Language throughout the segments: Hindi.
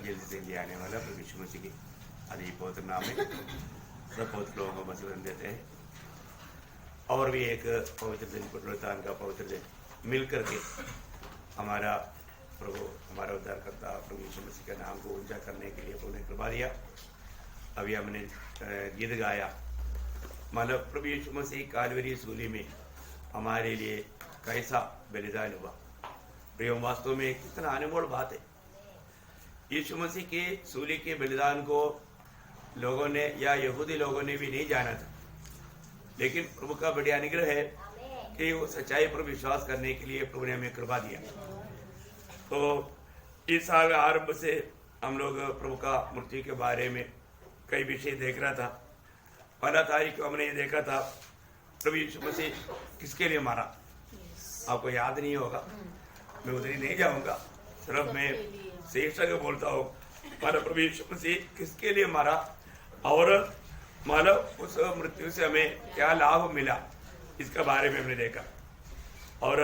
जल्दी से ले आने वाला प्रभु यीशु मसीह की आदि पवित्र नाम में सब पवित्र लोगों को मसीह देते हैं। और भी एक पवित्र दिन पुनरुत्थान का पवित्र दिन मिल करके हमारा प्रभु हमारा उद्धारकर्ता प्रभु यीशु मसीह के नाम को ऊंचा करने के लिए प्रभु ने कृपा दिया। अभी हमने गीत गाया, मतलब प्रभु यीशु मसीह कालवरी सूली में हमारे लिए कैसा बलिदान हुआ। प्रियो, वास्तव में कितना अनमोल बात है। यीशु मसीह के सूली के बलिदान को लोगों ने या यहूदी लोगों ने भी नहीं जाना था, लेकिन प्रभु का बड़ी अनुग्रह है कि वो सच्चाई पर विश्वास करने के लिए प्रभु ने हमें कृपा दिया। तो इस साल आरंभ से हम लोग प्रभु का मृत्यु के बारे में कई विषय देख रहा था। पहला तारीख को हमने ये देखा था प्रभु यीशु मसीह किसके लिए मारा। आपको याद नहीं होगा, मैं उधर ही नहीं जाऊंगा, सिर्फ मैं शीर्षक बोलता हूँ। मानो प्रभु यीशु मसीह किसके लिए मारा और मानो उस मृत्यु से हमें क्या लाभ मिला, इसका बारे में हमने देखा। और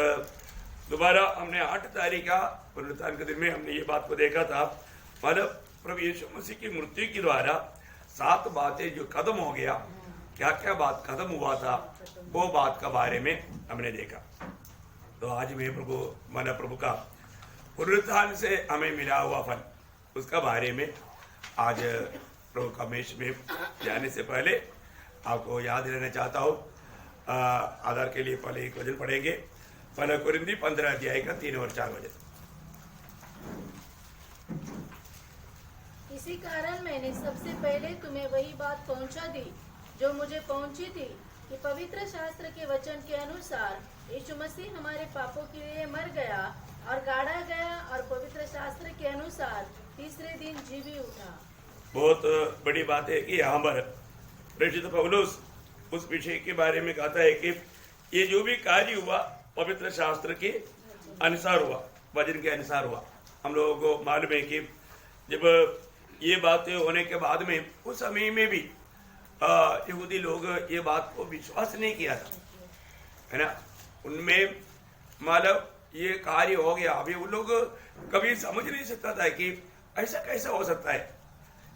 दोबारा हमने 8 तारीख का पुनरुत्थान के दिन में हमने ये बात को देखा था। मानो प्रभु यीशु मसीह की मृत्यु के द्वारा 7 बातें जो खत्म हो गया, क्या क्या बात खत्म हुआ था, वो बात का बारे में हमने देखा। तो आज मैं प्रभु का पुनरुत्थान से हमें मिला हुआ फल, उसका बारे में आज प्रभु का मेष में जाने से पहले आपको याद रहना चाहता हूँ। आधार के लिए पहले एक वचन पढ़ेंगे, पहला कुरिन्थी 15 अध्याय का 3 और 4 वचन। इसी कारण मैंने सबसे पहले तुम्हें वही बात पहुंचा दी जो मुझे पहुंची थी कि पवित्र शास्त्र के वचन के अनुसार यीशु मसीह हमारे पापों के लिए मर गया और गाड़ा गया और पवित्र शास्त्र के अनुसार तीसरे दिन जीवी उठा। बहुत बड़ी बात है कि यहाँ पर प्रेषित पौलुस उस विषय के बारे में कहता है कि ये जो भी कार्य हुआ पवित्र शास्त्र के अनुसार हुआ, वचन के अनुसार हुआ। हम लोगों को मालूम है कि जब ये बातें होने के बाद में उस समय में भी यहूदी लोग ये बात को विश्वास नहीं किया था, है ना। उनमें मतलब ये कार्य हो गया, अभी उन लोग कभी समझ नहीं सकता था कि ऐसा कैसा हो सकता है,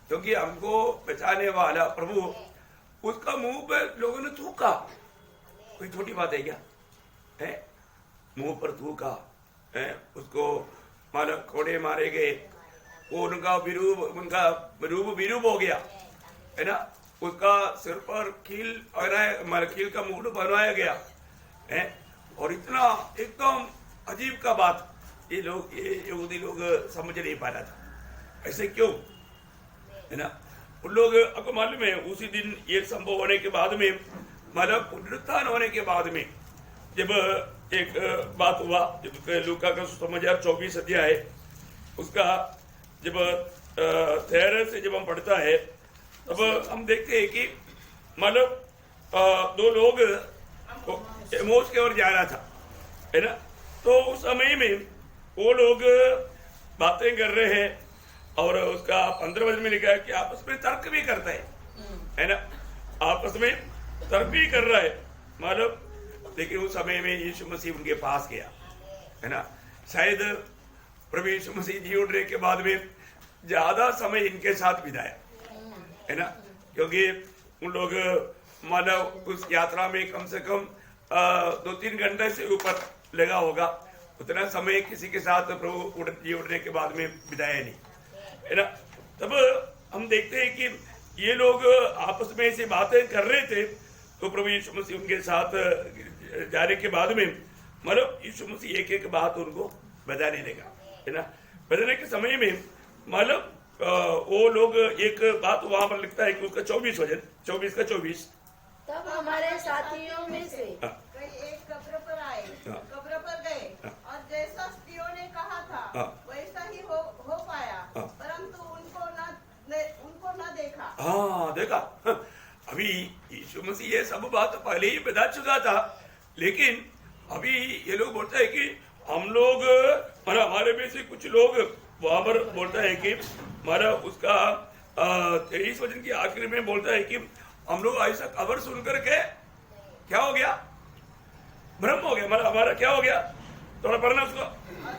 क्योंकि हमको बचाने वाला प्रभु, उसका मुंह पे लोगों ने थूका। कोई छोटी बात है क्या, है? मुंह पर थूका है, उसको मानो कोड़े मारे गए, वो उनका विरूप हो गया, है ना। उसका सिर पर कील का मुकुट बनवाया गया है। और इतना एकदम अजीब का बात ये यहूदी लोग समझ नहीं पा रहा था, ऐसे क्यों, है ना। उन लोग आपको मालूम है उसी दिन ये संभव होने के बाद में, मतलब पुनरुत्थान होने के बाद में, जब एक बात हुआ, जब लूका का सुसमाचार 24 अध्याय है, उसका जब 13 से जब हम पढ़ता है, तब हम देखते हैं कि मतलब 2 लोग एमोस की ओर जा रहा था, है ना। तो उस समय में वो लोग बातें कर रहे हैं और उसका 15 वचन में लिखा है कि आपस में तर्क भी करता है ना, आपस में तर्क भी कर रहा है मतलब। लेकिन उस समय में यीशु मसीह उनके पास गया, है ना। शायद प्रभु यीशु मसीह जी उठने के बाद में ज्यादा समय इनके साथ बिताया, है ना, क्योंकि उन लोग मानव उस यात्रा में कम से कम 2-3 घंटे से ऊपर लगा होगा। उतना समय किसी के साथ प्रभु जी उठने के बाद में बिताया नहीं, है ना। तब हम देखते हैं कि ये लोग आपस में ऐसी बातें कर रहे थे, तो प्रभु यीशु मसीह उनके साथ जाने के बाद में मतलब यीशु मसीह एक बात उनको बताने लगा, है ना। बताने के समय में मतलब वो लोग एक बात वहां पर लिखता है कि उसका 24 वचन 24 का 24। तब हमारे साथियों में से कई एक कब्र पर आए, कब्र पर गए और जैसा स्त्रियों ने कहा था वैसा ही हो पाया, परंतु उनको न देखा। हाँ, देखा। अभी यीशु मसीह ये सब बात पहले ही बता चुका था, लेकिन अभी ये लोग बोलते हैं कि हम लोग हमारे में से कुछ लोग वहां पर बोलता है कि हमारा उसका 23 वचन की आखिर में बोलता है कि हम लोग ऐसा खबर सुनकर के क्या हो गया, भ्रम हो गया, मतलब हमारा क्या हो गया, थोड़ा पढ़ना उसको।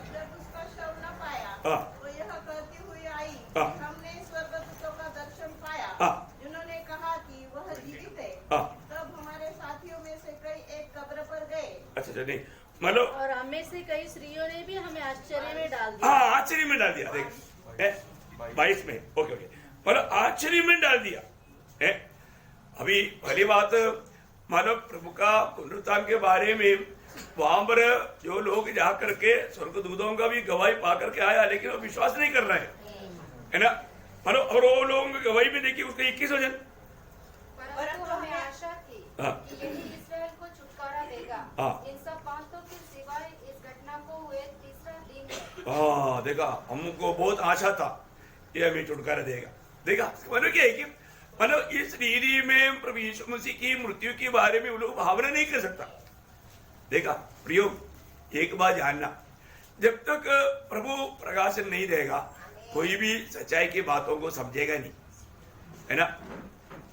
जब उसका शव न पाया तो यह कहती हुई आई हाँ। हमने स्वर्गदूतों का दर्शन पाया हाँ। जिन्होंने कहा कि वह जीवित है। हाँ। तब हमारे साथियों में से कई एक कब्र पर गए। अच्छा नहीं मतलब और हमें से कई स्त्रियों ने भी हमें आश्चर्य में डाल दिया। हाँ आश्चर्य में डाल दिया। देख 22 में ओके मतलब आश्चर्य में डाल दिया है। अभी पहली बात मानव प्रभु का पुनरुत्थान के बारे में वहां पर जो लोग जा करके स्वर्गदूतों का भी गवाही पा करके आया, लेकिन वो विश्वास नहीं कर रहे है ना। मानो और वो लोगों की गवाही में देखिए उसके 21 वचन। परंतु हमें आशा थी हाँ। कि यही इस्राएल को छुटकारा देगा। हाँ। इन सब बातों के सिवाय इस घटना को हुए तीसरा दिन है। हाँ देखा, हमको बहुत आशा था ये हमें छुटकारा देगा। देखा मतलब क्या है कि मतलब इस रीति में प्रभु यीशु मसीह की मृत्यु के बारे में वो लोग भावना नहीं कर सकता। देखा प्रियो, एक बात जानना, जब तक प्रभु प्रकाशन नहीं देगा कोई भी सच्चाई की बातों को समझेगा नहीं, है ना।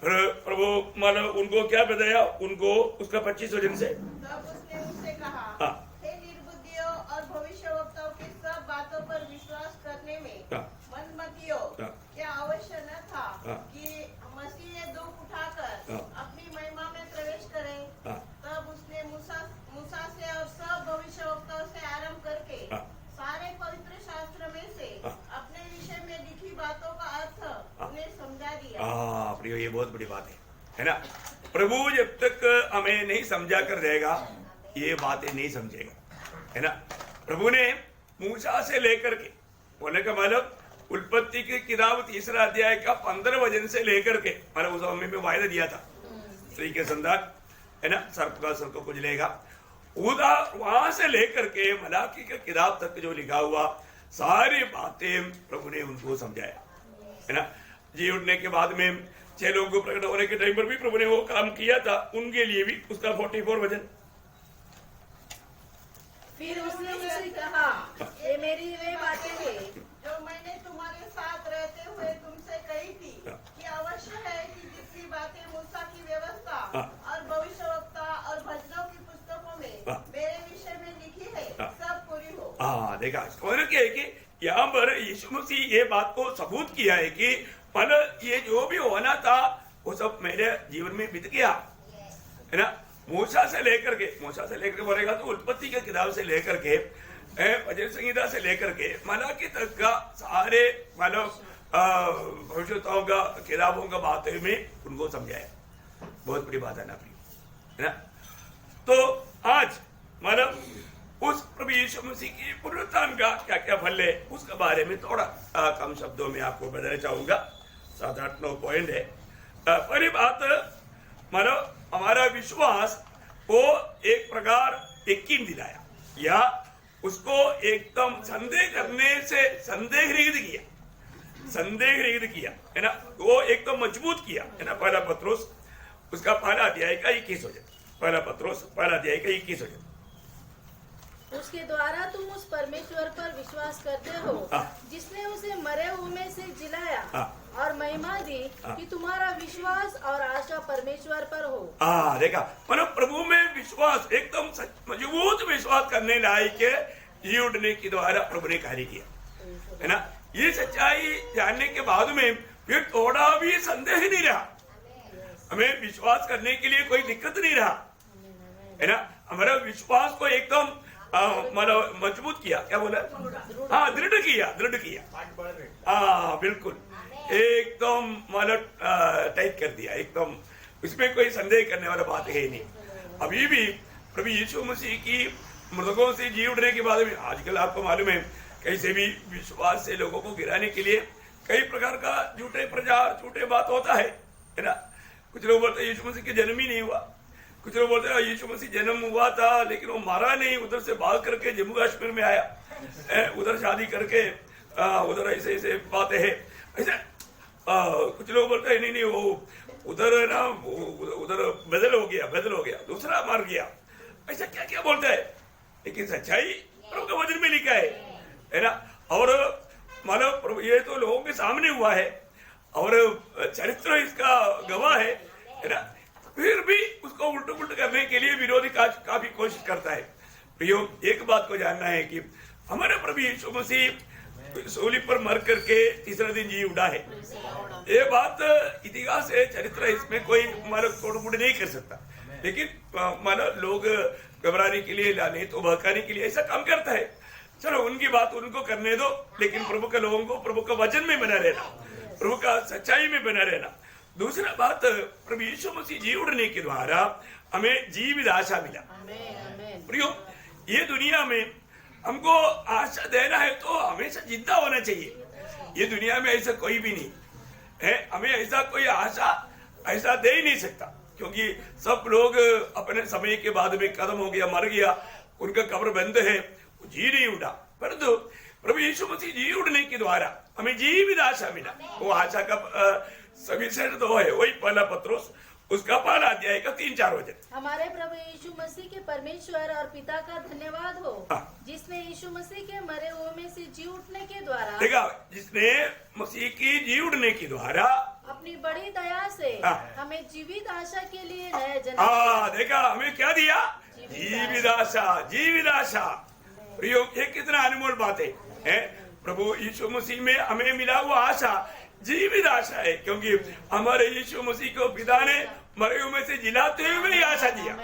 प्रभु मतलब उनको क्या बताया, उनको उसका 25 वचन से तब उसने उनसे कहा, हाँ। हे निर्बुद्धियों और भविष्यवक्ताओं की सब बातों पर विश्वास करने में हाँ। मनमतियों, हाँ। क्या अवश्य न था हाँ। कि मसीह ये दुख उठाकर हाँ। अपनी महिमा में प्रवेश करे। हाँ। तब उसने मूसा से और सब भविष्यवक्ताओं से आरंभ करके हाँ। सारे पवित्र शास्त्र में से हाँ। अपने विषय में लिखी बातों का अर्थ उन्हें समझा दिया। हाँ प्रियो, ये बहुत बड़ी बात है ना। प्रभु जब तक हमें नहीं समझा कर रहेगा ये बातें नहीं समझेगा, है ना। प्रभु ने मूसा से लेकर के बोलने का मतलब उत्पत्ति की किताब 3 अध्याय का 15 वचन से लेकर के मतलब उस समय में वायदा दिया था स्त्री के संतान, है ना, सर्प का सर्प को कुचलेगा, वहां से लेकर के मलाकी की किताब तक जो लिखा हुआ सारी बातें प्रभु ने उनको समझाया, है ना। जी उठने के बाद में 6 लोगों को प्रकट होने के टाइम पर भी प्रभु ने वो काम किया था, उनके लिए भी उसका 44 वचन। फिर उसने मुझसे कहा, ये मेरी वे बातें हैं जो मैंने तुम्हारे साथ रहते हुए तुमसे कही थी कि अवश्य है कि जितनी बातें मूसा की व्यवस्था और भविष्यवक्ता और भजनों की पुस्तकों में मेरे विषय में लिखी है सब पूरी हो। हाँ देखा, मतलब क्या है कि यहाँ पर यीशु मसीह ये बात को सबूत किया है कि मतलब ये जो भी होना था वो सब मेरे जीवन में बीत गया, है ना। मूसा से लेकर के बोलेगा तो उत्पत्ति के किताब से लेकर के भजन संहिता से लेकर के मलाकी तक का सारे मतलब भविष्यताओं का किताबों का बातें में उनको समझाया। बहुत बड़ी बात है ना प्रिय, है ना। तो आज मतलब उस प्रभु यीशु मसीह की पुनरुत्थान का क्या क्या फल है उसके बारे में थोड़ा कम शब्दों में आपको बताना चाहूंगा। 7-8-9 पॉइंट है। पहली बात मतलब हमारा विश्वास को एक प्रकार यकीन दिलाया या उसको एकदम संदेह रहित किया, है ना, वो एकदम मजबूत किया, है ना। पहला पत्रोस उसका 1 अध्याय का 21 वचन, पहला पत्रोस 1 अध्याय का 21 वचन। उसके द्वारा तुम उस परमेश्वर पर विश्वास करते हो जिसने उसे मरे हुए में से जिलाया और महिमा दी कि तुम्हारा विश्वास और आशा परमेश्वर पर हो। देखा मतलब प्रभु में विश्वास एकदम मजबूत विश्वास करने लायक जी उठने के द्वारा प्रभु ने कार्य किया, है ना। ये सच्चाई जानने के बाद में फिर थोड़ा भी संदेह ही नहीं रहा, हमें विश्वास करने के लिए कोई दिक्कत नहीं रहा, है ना। हमारा विश्वास को एकदम मतलब मजबूत किया, क्या बोला, हाँ दृढ़ किया, हाँ बिल्कुल एकदम मतलब टाइट कर दिया, एकदम इसमें कोई संदेह करने वाला बात है ही नहीं। अभी भी प्रभु यीशु मसीह की मृतकों से जी उठने के बाद में आजकल आपको मालूम है कैसे भी विश्वास से लोगों को गिराने के लिए कई प्रकार का झूठे प्रचार झूठे बात होता है ना। कुछ लोग बोलते यीशु मसीह के जन्म ही नहीं हुआ, कुछ लोग बोलते हैं यीशु मसीह जन्म हुआ था लेकिन वो मारा नहीं, उधर से भाग करके जम्मू कश्मीर में आया, उधर शादी करके उधर ऐसे बातें हैं ऐसे। कुछ लोग बोलते हैं नहीं वो उधर है ना, उधर बदल हो गया दूसरा मार गया, ऐसा क्या क्या बोलता है। लेकिन सच्चाई प्रभु के वचन में लिखा है ना। और मानो ये तो लोगों के सामने हुआ है और चरित्र इसका गवाह है ना। फिर भी उसको उल्ट करने के लिए विरोधी काफी कोशिश करता है। प्रियो, एक बात को जानना है कि हमारे प्रभु यीशु मसीह सूली पर मर करके तीसरा दिन जी उठा है। ये बात इतिहास है, चरित्र है, इसमें कोई मतलब तोड़-मोड़ नहीं कर सकता। लेकिन मतलब लोग घबराने के लिए, नहीं तो बहकाने के लिए ऐसा काम करता है। चलो उनकी बात उनको करने दो, लेकिन प्रभु के लोगों को प्रभु का वचन में बना रहना, प्रभु का सच्चाई में बना रहना। दूसरा बात, प्रभु यीशु मसीह जी उठने के द्वारा हमें जीवित आशा मिला। प्रियो, ये दुनिया में हमको आशा देना है तो हमेशा जिंदा होना चाहिए। ये दुनिया में ऐसा कोई भी नहीं है, हमें ऐसा कोई आशा ऐसा दे ही नहीं सकता, क्योंकि सब लोग अपने समय के बाद में खत्म हो गया, मर गया, उनका कब्र बंद है, जी नहीं उठा। परंतु प्रभु यीशु मसीह जी उठने के द्वारा हमें जीवित आशा मिला। वो आशा का सविशेष तो है, वही पहला पत्रोस उसका पहला अध्याय का 3-4 वचन। हमारे प्रभु यीशु मसीह के परमेश्वर और पिता का धन्यवाद हो, जिसने यीशु मसीह के मरे हुए में से जी उठने के द्वारा, देखा, जिसने मसीह की जी उठने के द्वारा अपनी बड़ी दया से हमें जीवित आशा के लिए नया जन्म, देखा, हमें क्या दिया? जीवित आशा, जीवित आशा। प्रियो, ये कितना अनमोल बात है। प्रभु यीशु मसीह में हमें मिला हुआ आशा जीवित आशा है, क्योंकि हमारे यीशु मसीह को पिता ने मरे हुए में से जिलाते हुए ही आशा दिया।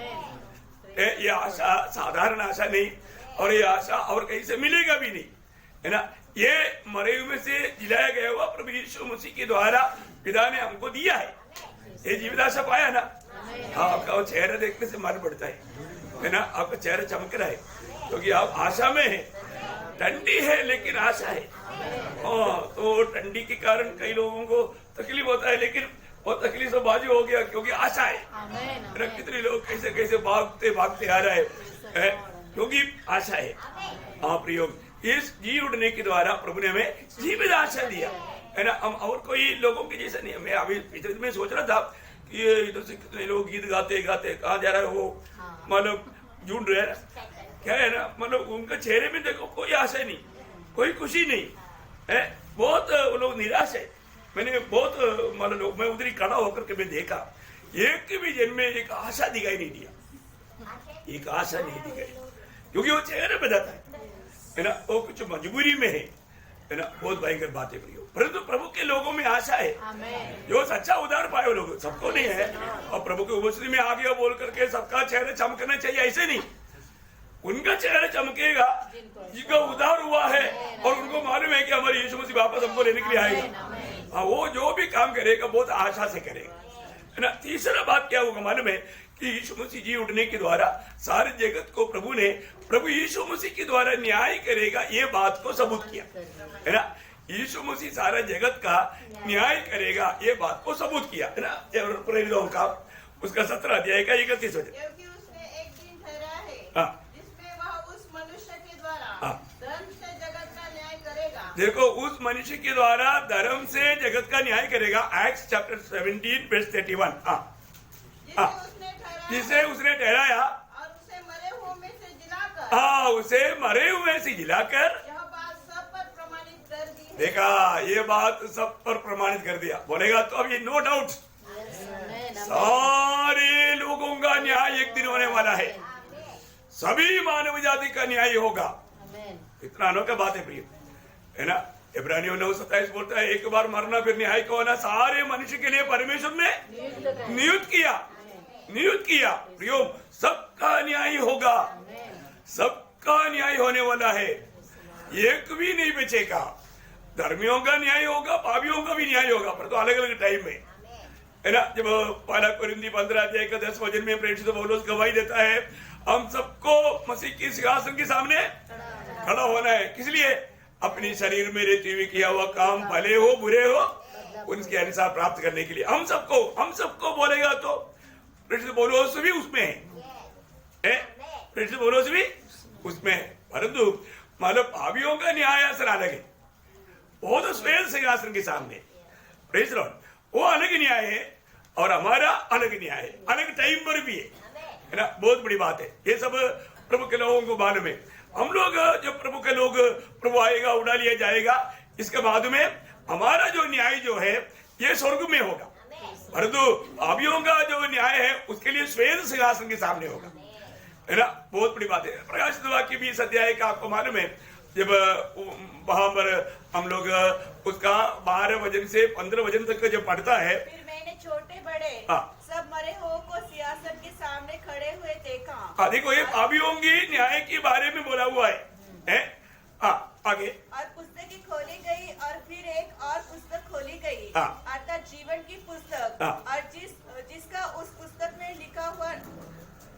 ये आशा साधारण आशा नहीं, और ये आशा और कहीं से मिलेगा भी नहीं, है ना। ये मरे हुए में से जिलाया गया हुआ प्रभु यीशु मसीह के द्वारा पिता ने हमको दिया है। ये जीवित आशा पाया ना। हाँ, आपका चेहरा देखने से मन बढ़ता है ना, आपका चेहरा चमक रहा है, क्योंकि आप आशा में है। ठंडी है लेकिन आशा है। तो ठंडी के कारण कई लोगों को तकलीफ होता है, लेकिन वो तकलीफ से बाजू हो गया, क्योंकि आशा है। कितने लोग कैसे कैसे भागते भागते आ रहे हैं, क्योंकि आशा है। हाँ प्रियो, इस जी उठने के द्वारा प्रभु ने हमें जीवित आशा दिया, है ना। हम और कोई लोगों के जैसा नहीं। मैं अभी पिछले दिन में सोच रहा था कि ये इधर से कितने लोग गीत गाते गाते कहाँ जा रहा है, वो मतलब ढूंढ रहे हैं, क्या है ना, मतलब उनके चेहरे में देखो कोई आशा नहीं, कोई खुशी नहीं है, बहुत लोग निराश है। मैंने बहुत मतलब लोग, मैं उधर ही खड़ा होकर के मैं देखा, एक भी जन में एक आशा दिखाई नहीं दिया, एक आशा नहीं दिखाई, क्योंकि वो चेहरे बताता है ना, वो कुछ मजबूरी में है ना। बहुत भयंकर बात है प्रियो, परंतु प्रभु के लोगों में आशा है। जो सच्चा उद्धार पाए वो लोग, सबको नहीं है। और प्रभु के उपस्थिति में आ गया बोल करके सबका चेहरा चमकना चाहिए, ऐसे नहीं। उनका चेहरा चमकेगा जिनका उद्धार हुआ है और उनको मालूम है कि हमारे यीशु मसीह वापस हमको लेने के लिए आएगा। वो जो भी काम करेगा बहुत आशा से करेगा, है ना। तीसरा बात क्या होगा मालूम है कि यीशु मसीह जी उठने के द्वारा सारे जगत को प्रभु यीशु मसीह के द्वारा न्याय करेगा, ये बात को सबूत किया, है ना। यीशु मसीह सारा जगत का न्याय करेगा, ये बात को सबूत किया, है ना। प्रेरितों का उसका 17 अध्याय का 31 वचन। क्योंकि उसने एक दिन ठहराया है जिसमें वह उस मनुष्य के द्वारा धर्म से जगत का न्याय करेगा। देखो, उस मनुष्य के द्वारा धर्म से जगत का न्याय करेगा। Acts chapter 17 verse 31। जिसे उसने ठहराया और उसे मरे हुए में से जिलाकर, उसे मरे हुए से जिलाकर यह बात सब पर प्रमाणित कर दी है। देखा, ये बात सब पर प्रमाणित कर दिया। बोलेगा तो अब ये नो डाउट सारे लोगों का न्याय एक दिन होने वाला है, सभी मानव जाति का न्याय होगा। इतना अनोखा बात है प्रिय, है ना। इब्रानियों 9:27 बोलता है, एक बार मरना फिर न्याय का होना सारे मनुष्य के लिए परमेश्वर ने नियुक्त किया। प्रियो, सबका न्याय होगा, सबका न्याय होने वाला है, एक भी नहीं बचेगा। धर्मियों का न्याय होगा, पापियों का भी न्याय होगा, पर तो अलग अलग टाइम में, है ना। जब पहला कोरिन्थी 15 अध्याय का 10 वचन में प्रेरित पौलुस गवाही देता है, हम सबको मसीह के सिंहासन के सामने खड़ा होना है। किस लिए? अपनी शरीर में रहते हुए किया हुआ काम भले हो बुरे हो उनके अनुसार प्राप्त करने के लिए हम सबको बोलेगा तो प्रेरित पौलुस भी उसमें है, प्रेरित पौलुस भी उसमें है। परंतु मानो पापियों का न्यायासन अलग है, वो तो श्वेत सिंहासन के सामने, प्रेज लॉर्ड, वो अलग न्याय है और हमारा अलग न्याय है, अलग टाइम पर भी है ना। बहुत बड़ी बात है, ये सब प्रभु के लोगों को मालूम है। हम लोग जब प्रभु के लोग, प्रभु आएगा उड़ा लिया जाएगा, इसके बाद में हमारा जो न्याय जो है ये स्वर्ग में होगा, परंतु पापियों का जो न्याय है उसके लिए श्वेत सिंहासन के सामने होगा, है ना। बहुत बड़ी बात है। प्रकाशित वाक्य 20 अध्याय का आपको मालूम है, जब वहां पर हम लोग उसका 12 वजन से 15 वजन तक का जब पढ़ता है, फिर मैंने छोटे बड़े हाँ। सब मरे हुओं को सियासत के सामने खड़े हुए देखा। हाँ देखो, ये पापियों की न्याय के बारे में बोला हुआ है? हाँ आगे। और पुस्तकें खोली गई और फिर एक और पुस्तक खोली गई, हाँ। अर्थात जीवन की पुस्तक, हाँ। और जिसका उस पुस्तक में लिखा हुआ,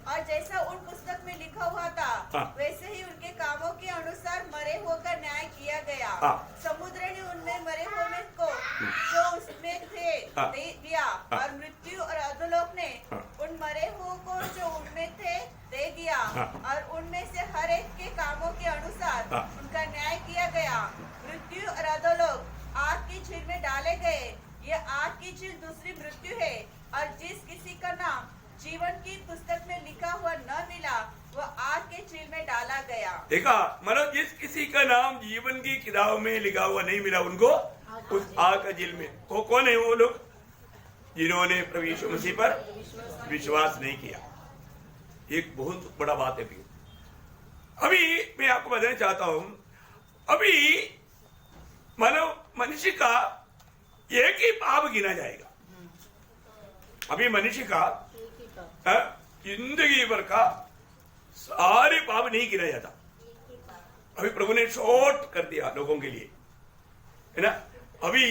और जैसा उन पुस्तक में लिखा हुआ था, हाँ। वैसे ही उनके कामों के अनुसार मरे होकर न्याय किया गया। हाँ। समुद्र ने उनमें मरे हुए को जो उसमें थे हाँ। दे दिया, हाँ। और मृत्यु और अधोलोक ने हाँ। उन मरे हुओं को जो उनमें थे दे दिया, हाँ। और उनमें से हर एक के कामों के अनुसार हाँ। उनका न्याय किया गया। मृत्यु और अधोलोक आग की झील में डाले गए। ये आग की झील दूसरी मृत्यु है, और जिस किसी का नाम जीवन की पुस्तक में लिखा हुआ न मिला, वो आग के झील में डाला गया। देखा, मतलब जिस किसी का नाम जीवन की किताब में लिखा हुआ नहीं मिला, उनको उस आग का झील में। वो कौन है? वो लोग जिन्होंने प्रभु यीशु मसीह पर विश्वास नहीं किया। एक बहुत बड़ा बात है भी। अभी मैं आपको बताना चाहता हूं, अभी मानो मनुष्य का एक ही पाप गिना जाएगा। अभी मनुष्य का जिंदगी भर का सारे पाप नहीं गिना जाता। अभी प्रभु ने शॉर्ट कर दिया लोगों के लिए, है ना। अभी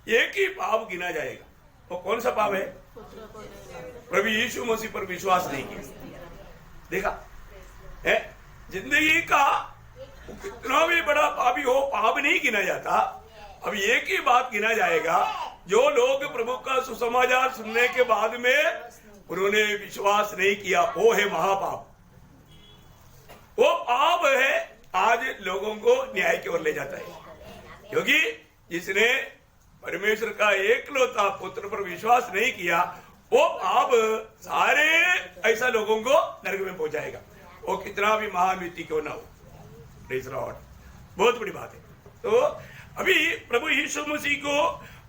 एक ही पाप गिना जाएगा। वो कौन सा पाप है? प्रभु यीशु मसीह पर विश्वास नहीं किया। देखा है, जिंदगी का कितना भी बड़ा पापी हो, पाप नहीं गिना जाता। अब एक ही बात गिना जाएगा, जो लोग प्रभु का सुसमाचार सुनने के बाद में उन्होंने विश्वास नहीं किया, वो है महापाप। वो पाप है, आज लोगों को न्याय की ओर ले जाता है। क्योंकि जिसने परमेश्वर का एकलौता पुत्र पर विश्वास नहीं किया, वो पाप सारे ऐसा लोगों को नरक में पहुंचाएगा। वो कितना भी महान व्यक्ति क्यों ना हो। प्रेज़ लॉर्ड, बहुत बड़ी बात है। तो अभी प्रभु यीशु मसीह को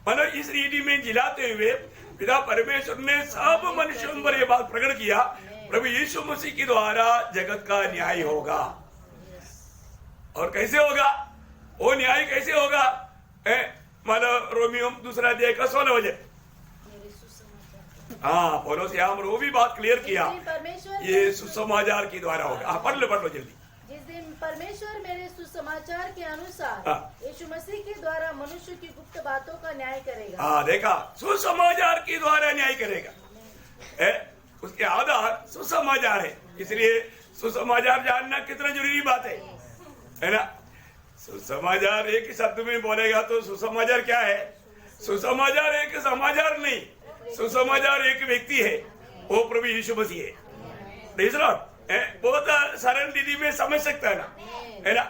मतलब इस रीति में जिलाते हुए पिता परमेश्वर ने सब मनुष्यों पर यह बात प्रकट किया, प्रभु यीशु मसीह के द्वारा जगत का न्याय होगा। और कैसे होगा वो न्याय? कैसे होगा? मतलब रोमियो 2 अध्याय का 16 वजह। हाँ, पौलुस यहाँ पर वो भी बात क्लियर किया, ये सुसमाचार के द्वारा होगा। हाँ, पढ़ लो जल्दी। जिस दिन परमेश्वर मेरे सुसमाचार के अनुसार हाँ। यीशु मसीह के द्वारा मनुष्य की गुप्त बातों का न्याय करेगा। हाँ देखा, सुसमाचार के द्वारा न्याय करेगा। उसके आधार सुसमाचार है, इसलिए सुसमाचार जानना कितना जरूरी बात है ना। सुसमाचार एक शब्द में बोलेगा तो सुसमाचार क्या है? सुसमाचार एक समाचार नहीं, सुसमाचार एक व्यक्ति है, वो प्रभु यीशु मसीह है। प्रेज़ लॉर्ड, बहुत सरल दीदी में समझ सकता है ना।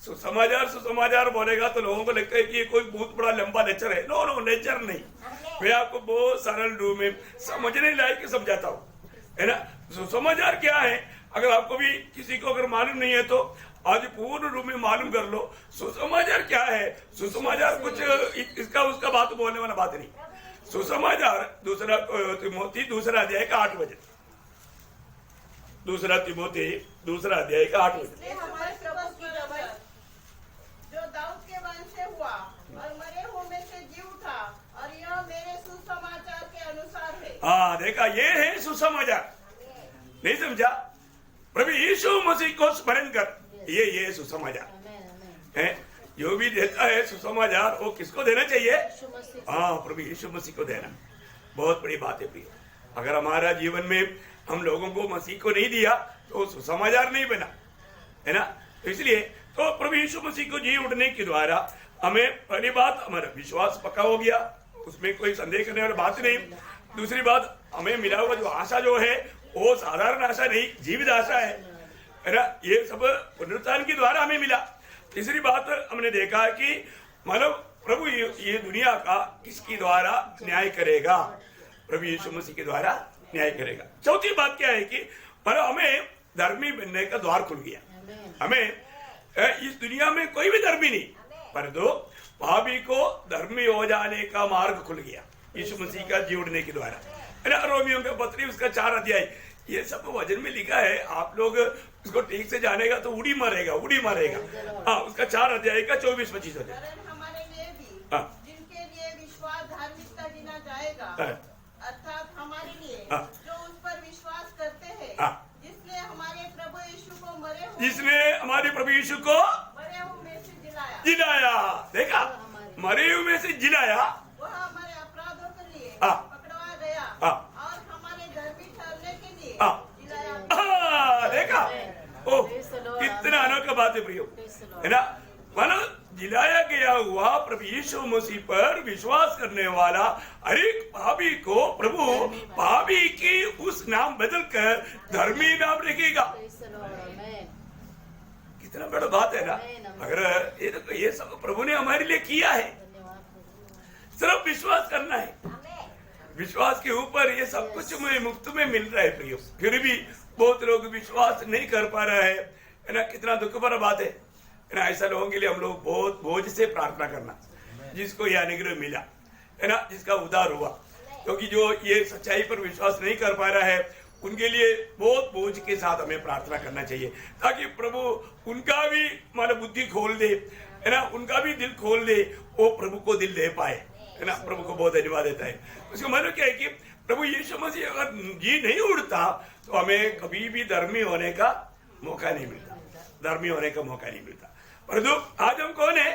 सुसमाचार बोलेगा तो लोगों को लगता है कि ये कोई बहुत बड़ा लंबा लेक्चर है। नो, लेक्चर नहीं, मैं आपको बहुत सरल रूप में समझने लायक समझाता हूँ, है ना। सुसमाचार क्या है? अगर आपको भी किसी को अगर मालूम नहीं है तो आज पूर्ण रूप में मालूम कर लो। सुसमाचार क्या है? सुसमाचार कुछ इसका उसका बात बोलने वाला बात नहीं। सुसमाचार 2 तिमोथी 2 अध्याय का 8 वचन। 2 तिमोथी 2 अध्याय का 8 वचन। हमारे प्रभु की गवाही जो दाऊद के वंश से हुआ और मरे हुए में से जी उठा, और यह मेरे सुसमाचार के अनुसार है। हाँ देखा, ये है सुसमाचार। नहीं समझा? प्रभु यीशु मसीह को स्मरण कर, ये सुसमाचार है। जो भी देता है सुसमाचार, वो किसको देना चाहिए? हाँ, प्रभु यीशु मसीह को देना। बहुत बड़ी बात है प्रिय। अगर हमारा जीवन में हम लोगों को मसीह को नहीं दिया तो सुसमाचार नहीं बना, है ना। तो इसलिए तो प्रभु यीशु मसीह को जी उठने के द्वारा हमें पहली बात हमारा विश्वास पक्का हो गया, उसमें कोई संदेह करने वाली बात नहीं। दूसरी बात, हमें मिला हुआ जो आशा जो है वो साधारण आशा नहीं, जीवित आशा है ना। ये सब पुनरुत्थान के द्वारा हमें मिला। तीसरी बात हमने देखा है कि मानव प्रभु ये दुनिया का किसके द्वारा न्याय करेगा? प्रभु यीशु मसीह के द्वारा न्याय करेगा। चौथी बात क्या है कि मानव हमें धर्मी बनने का द्वार खुल गया। हमें इस दुनिया में कोई भी धर्मी नहीं, परंतु पापी को धर्मी हो जाने का मार्ग खुल गया यीशु मसीह का जी उठने के द्वारा, है ना। रोमियो का पत्री उसका 4 अध्याय, ये सब वचन में लिखा है, आप लोग इसको ठीक से जानेगा तो उड़ी मारेगा। हाँ, उसका 4 अध्याय का 24-25 हो जाए। वरन हमारे लिए भी हाँ। जिनके लिए विश्वास धार्मिकता गिना जाएगा, हाँ। अर्थात हमारे लिए हाँ। जो उस पर विश्वास करते हैं, हाँ। जिसने हमारे प्रभु यीशु को मरे हुए में से जिलाया। देखा, मरे हुए में से जिलाया। वह हमारे अपराधों के लिए हाँ। पकड़वा गया हाँ। और हमारे धर्मी ठहरने के लिए हाँ। जिलाया। देखा, ओ कितना अनोखा बात है प्रियो, है ना। मानो जिलाया गया हुआ प्रभु यीशु मसीह पर विश्वास करने वाला हर एक पापी को प्रभु पापी की उस नाम बदलकर धर्मी नाम रखेगा। कितना बड़ा बात है ना। अगर ये सब प्रभु ने हमारे लिए किया है, सिर्फ विश्वास करना है। विश्वास के ऊपर ये सब कुछ में मुफ्त में मिल रहा है प्रियो। फिर भी बहुत लोग विश्वास नहीं कर पा रहे है ना। कितना दुख भरा बात है ना। ऐसा लोगों के लिए हम लोग बहुत बोझ से प्रार्थना करना, जिसको यह अनुग्रह मिला है ना, जिसका उद्धार हुआ। क्योंकि जो ये सच्चाई पर विश्वास नहीं कर पा रहा है, उनके लिए बहुत बोझ के साथ हमें प्रार्थना करना चाहिए, ताकि प्रभु उनका भी मतलब बुद्धि खोल दे, है ना, उनका भी दिल खोल दे, वो प्रभु को दिल दे पाए, है ना। प्रभु को बहुत धन्यवाद देता है। उसका मतलब क्या है कि प्रभु यीशु मसीह अगर जी नहीं उड़ता तो हमें कभी भी धर्मी होने का मौका नहीं मिलता, धर्मी होने का मौका नहीं मिलता। परंतु आज हम कौन है?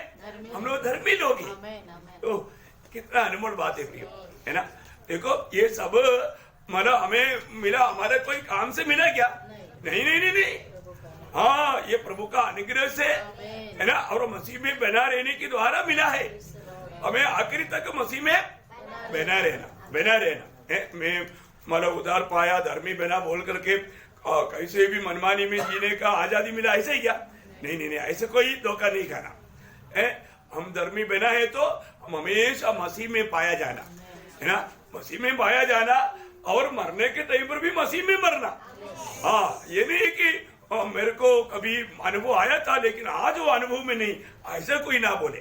हम लोग धर्मी लोग हैं। तो कितना अनमोल बात है प्रियो, है ना। देखो, ये सब मतलब हमें मिला, हमारे कोई काम से मिला क्या? नहीं। हाँ, ये प्रभु का अनुग्रह से, है ना, और मसीह में बना रहने के द्वारा मिला है। हमें आखिरी तक मसीह में बना रहना है। मैं मतलब उधार पाया, धर्मी बना बोल करके कैसे भी मनमानी में जीने का आजादी मिला, ऐसे ही क्या? नहीं, ऐसे कोई धोखा नहीं खाना है। हम धर्मी बना है तो हम हमेशा मसीह में पाया जाना, है ना, मसीह में पाया जाना, और मरने के टाइम पर भी मसीह में मरना। हाँ, ये नहीं कि मेरे को कभी अनुभव आया था लेकिन आज वो अनुभव में नहीं, ऐसा कोई ना बोले,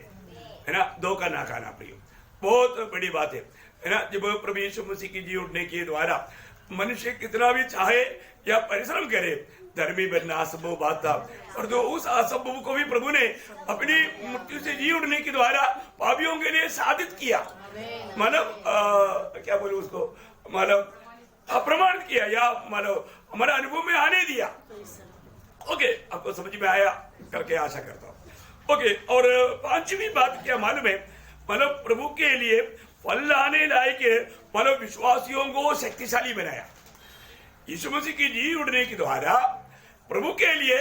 है ना। धोखा ना खाना प्रियो, बहुत बड़ी बात है ना। जब प्रभु यीशु मसीह की जी उठने के द्वारा मनुष्य कितना भी चाहे या परिश्रम करे, धर्मी बनना असंभव बात था, और तो उस असंभव को भी प्रभु ने अपनी मृत्यु से जी उठने के द्वारा पापियों के लिए साबित किया। मतलब क्या बोलूं उसको, मतलब प्रमाणित किया, या मतलब हमारे अनुभव में आने दिया। ओके, आपको समझ में आया करके आशा करता हूँ। ओके, और 5वीं बात क्या मालूम है? मतलब प्रभु के लिए फल लाने लायक मतलब विश्वासियों को शक्तिशाली बनाया। यीशु मसीह की जी उठने के द्वारा प्रभु के लिए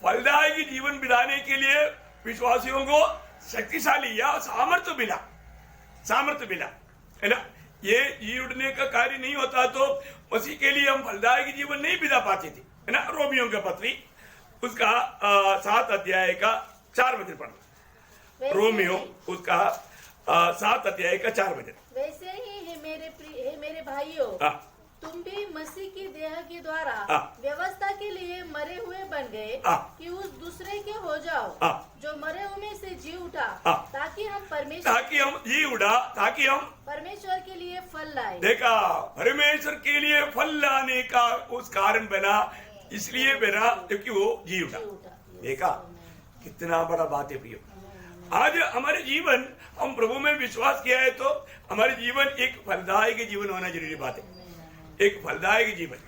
फलदायक जीवन बिताने के लिए विश्वासियों को शक्तिशाली या सामर्थ्य मिला, है ना। ये जी उठने का कार्य नहीं होता तो मसीह के लिए हम फलदायक जीवन नहीं बिता पाते थे, है ना। रोमियों का पत्री उसका 7 अध्याय का 4 वचन पढ़ना। रोमियो उसका 7 अध्याय का 4 वचन। वैसे ही है मेरे भाइयों, तुम भी मसीह की देह के द्वारा व्यवस्था के लिए मरे हुए बन गए, कि उस दूसरे के हो जाओ जो मरे हुए में से जी उठा, ताकि हम परमेश्वर के लिए फल लाए। देखा, परमेश्वर के लिए फल लाने का उस कारण बना, इसलिए बना क्योंकि वो जी उठा। देखा, कितना बड़ा बात है प्रियो। आज हमारे जीवन, हम प्रभु में विश्वास किया है तो हमारे जीवन एक फलदायक जीवन होना जरूरी बात है, एक फलदायक जीवन,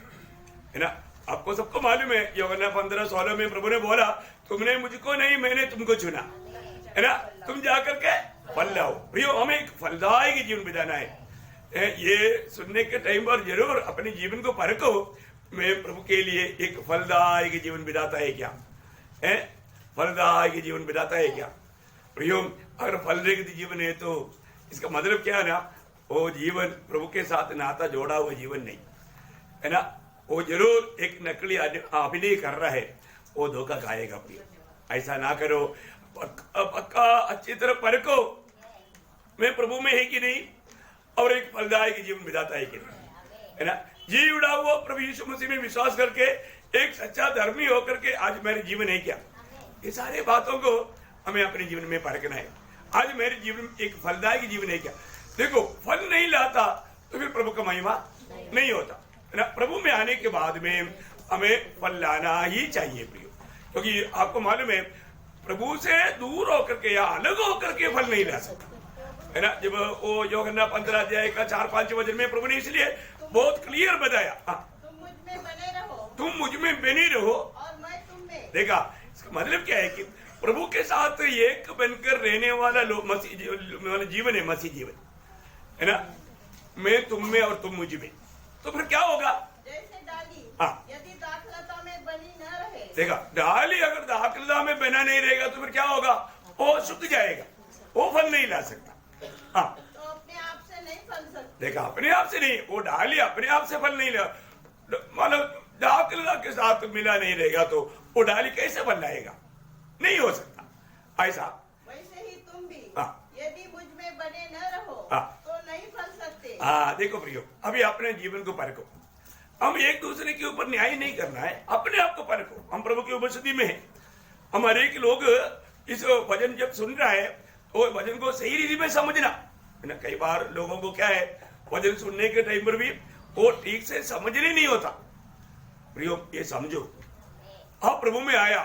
है ना। आपको सबको मालूम है, यूहन्ना 15:16 में प्रभु ने बोला, तुमने मुझको नहीं, मैंने तुमको चुना, है ना, तुम जाकर के फल लाओ। भैया, हमें एक फलदायक जीवन बिताना है। ये सुनने के टाइम पर जरूर अपने जीवन को परखो, मैं प्रभु के लिए एक फलदायक जीवन बिताता है क्या, है, फलदायक जीवन बिताता है क्या प्रियो। अगर फलदायक जीवन है तो इसका मतलब क्या है ना, वो जीवन प्रभु के साथ नाता जोड़ा हुआ जीवन नहीं, है ना। वो जरूर एक नकली अभिनय कर रहा है, वो धोखा खाएगा प्रियो। ऐसा ना करो, पक्का अच्छी तरह परखो मैं प्रभु में है कि नहीं, और एक फलदायक जीवन बिताता है कि नहीं, है ना। जी उड़ा हुआ प्रभु यीशु मसीह में विश्वास करके एक सच्चा धर्मी होकर के आज मेरे जीवन है क्या, ये सारे बातों को हमें अपने जीवन में परखना है। आज मेरे जीवन में एक फलदायक जीवन है क्या। देखो, फल नहीं लाता तो फिर प्रभु का महिमा नहीं होता, ना प्रभु में आने के बाद में हमें फल लाना ही चाहिए प्रियो, क्योंकि आपको मालूम है प्रभु से दूर होकर के या अलग होकर के फल नहीं ला सकते, है ना। जब वो यूहन्ना 15 अध्याय का 4-5 वचन में प्रभु ने इसलिए बहुत क्लियर बताया, तुम मुझ में बने रहो, तुम मुझ में बने रहो और मैं तुम में। देखा, इसका मतलब क्या है कि प्रभु के साथ एक बनकर रहने वाला मसीह जीवन है, मसीह जीवन, है ना। मैं तुम में और तुम मुझ में, तो फिर क्या होगा? जैसे डाली यदि दाखलता में बनी न रहे, देखा, डाली अगर दाखलता में बना नहीं रहेगा तो फिर क्या होगा? वो सूख जाएगा, वो फल नहीं ला सकता। तो अपने आप से नहीं फल सकते। देखा, अपने आप से नहीं, वो डाली अपने आप से फल नहीं ला, मतलब दाखलता के साथ मिला नहीं रहेगा तो वो डाली कैसे फल लाएगा? नहीं हो सकता। ऐसा वैसे ही तुम भी यदि मुझ में बने न रहो तो नहीं फल सकते। देखो प्रियो, अभी अपने जीवन को परखो। हम एक दूसरे के ऊपर न्याय नहीं करना है, अपने आप को परखो। हम प्रभु की उपस्थिति में हैं। हम हर एक लोग इस वचन जब सुन रहा है तो वचन को सही रीति में समझना है ना। कई बार लोगों को क्या है, वचन सुनने के टाइम पर भी वो ठीक से समझने नहीं होता। प्रियो, ये समझो, आप प्रभु में आया